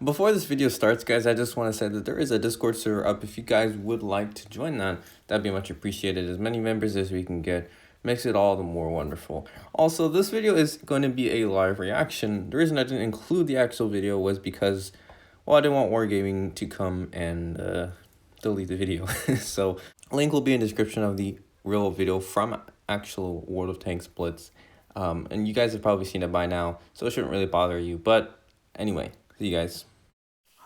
Before this video starts, guys, I just want to say that there is a Discord server up. If you guys would like to join that, that'd be much appreciated. As many members as we can get makes it all the more wonderful. Also, this video is going to be a live reaction. The reason I didn't include the actual video was because, well, I didn't want Wargaming to come and delete the video. So, link will be in the description of the real video from actual World of Tanks Blitz. And you guys have probably seen it by now, so it shouldn't really bother you. But anyway, see you guys.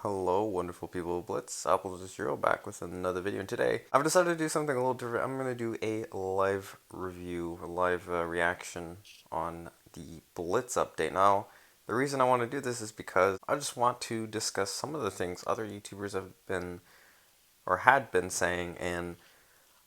Hello, wonderful people of Blitz. Apple0 back with another video, and today I've decided to do something a little different. I'm going to do a live review, a live reaction on the Blitz update. Now, the reason I want to do this is because I just want to discuss some of the things other YouTubers have been or had been saying, and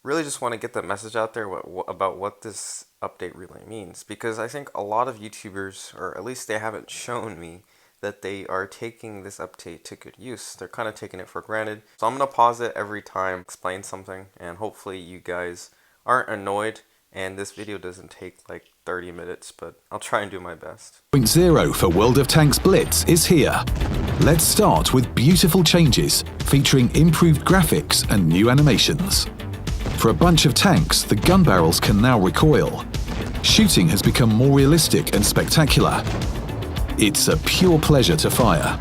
really just want to get the message out there about what this update really means, because I think a lot of YouTubers, or at least they haven't shown me that they are taking this update to good use. They're kind of taking it for granted. So I'm going to pause it every time, explain something, and hopefully you guys aren't annoyed and this video doesn't take like 30 minutes, but I'll try and do my best. 0.0 for World of Tanks Blitz is here. Let's start with beautiful changes featuring improved graphics and new animations. For a bunch of tanks, the gun barrels can now recoil. Shooting has become more realistic and spectacular. It's a pure pleasure to fire.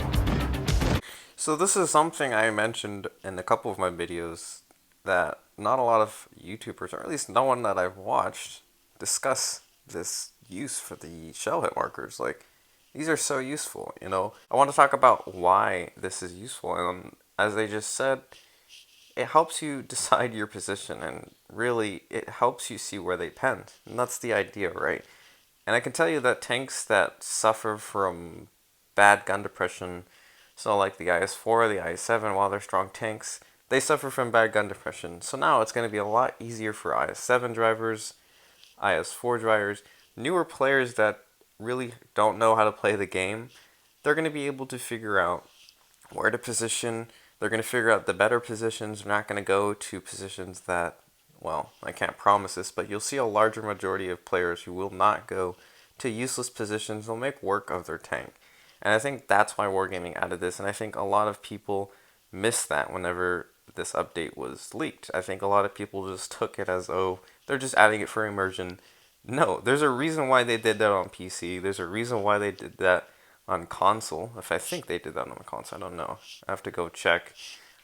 So this is something I mentioned in a couple of my videos that not a lot of YouTubers, or at least no one that I've watched, discuss this use for the shell hit markers. Like, these are so useful, you know. I want to talk about why this is useful, and as I just said, it helps you decide your position, and really it helps you see where they penned, and that's the idea, right? And I can tell you that tanks that suffer from bad gun depression, so like the IS-4, the IS-7, while they're strong tanks, they suffer from bad gun depression. So now it's going to be a lot easier for IS-7 drivers, IS-4 drivers, newer players that really don't know how to play the game. They're going to be able to figure out where to position. They're going to figure out the better positions. They're not going to go to positions that, well, I can't promise this, but you'll see a larger majority of players who will not go to useless positions. They'll make work of their tank. And I think that's why Wargaming added this, and I think a lot of people missed that whenever this update was leaked. I think a lot of people just took it as, oh, they're just adding it for immersion. No, there's a reason why they did that on PC. There's a reason why they did that on console. If I think they did that on the console, I don't know. I have to go check.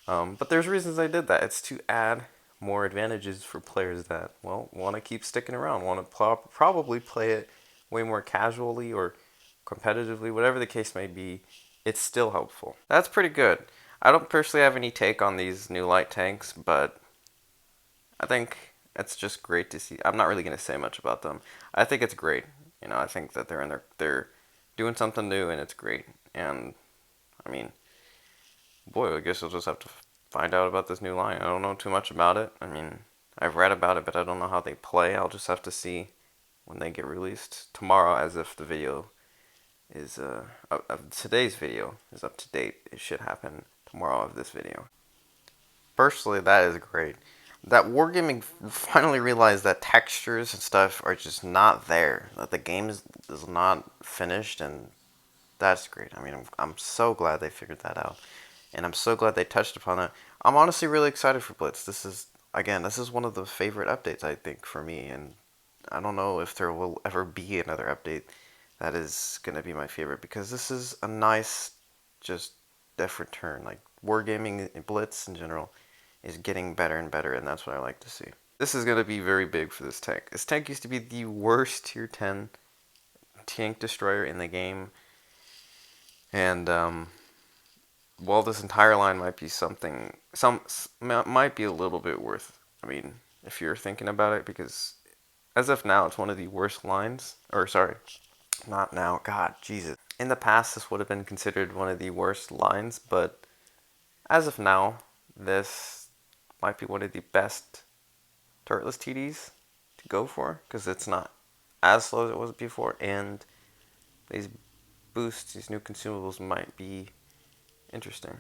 But there's reasons they did that. It's to add more advantages for players that, well, want to keep sticking around, want to probably play it way more casually or competitively, whatever the case may be. It's still helpful. That's pretty good. I don't personally have any take on these new light tanks, but I think it's just great to see. I'm not really going to say much about them. I think it's great. You know, I think that they're doing something new, and it's great. And I mean, boy, I guess we'll just have to find out about this new line. I don't know too much about it. I mean, I've read about it, but I don't know how they play. I'll just have to see when they get released tomorrow, as if the video is today's video is up to date. It should happen tomorrow of this video. Personally, that is great. That Wargaming finally realized that textures and stuff are just not there. That the game is not finished, and that's great. I mean, I'm so glad they figured that out. And I'm so glad they touched upon it. I'm honestly really excited for Blitz. This is one of the favorite updates, I think, for me. And I don't know if there will ever be another update that is going to be my favorite, because this is a nice, just different turn. Like, Wargaming and Blitz in general is getting better and better, and that's what I like to see. This is going to be very big for this tank. This tank used to be the worst tier 10 tank destroyer in the game. And, well, this entire line might be might be a little bit worth, I mean, if you're thinking about it, because as of now, it's one of the worst lines, or sorry, not now, God, Jesus. In the past, this would have been considered one of the worst lines, but as of now, this might be one of the best turretless TDs to go for, because it's not as slow as it was before, and these boosts, these new consumables might be interesting.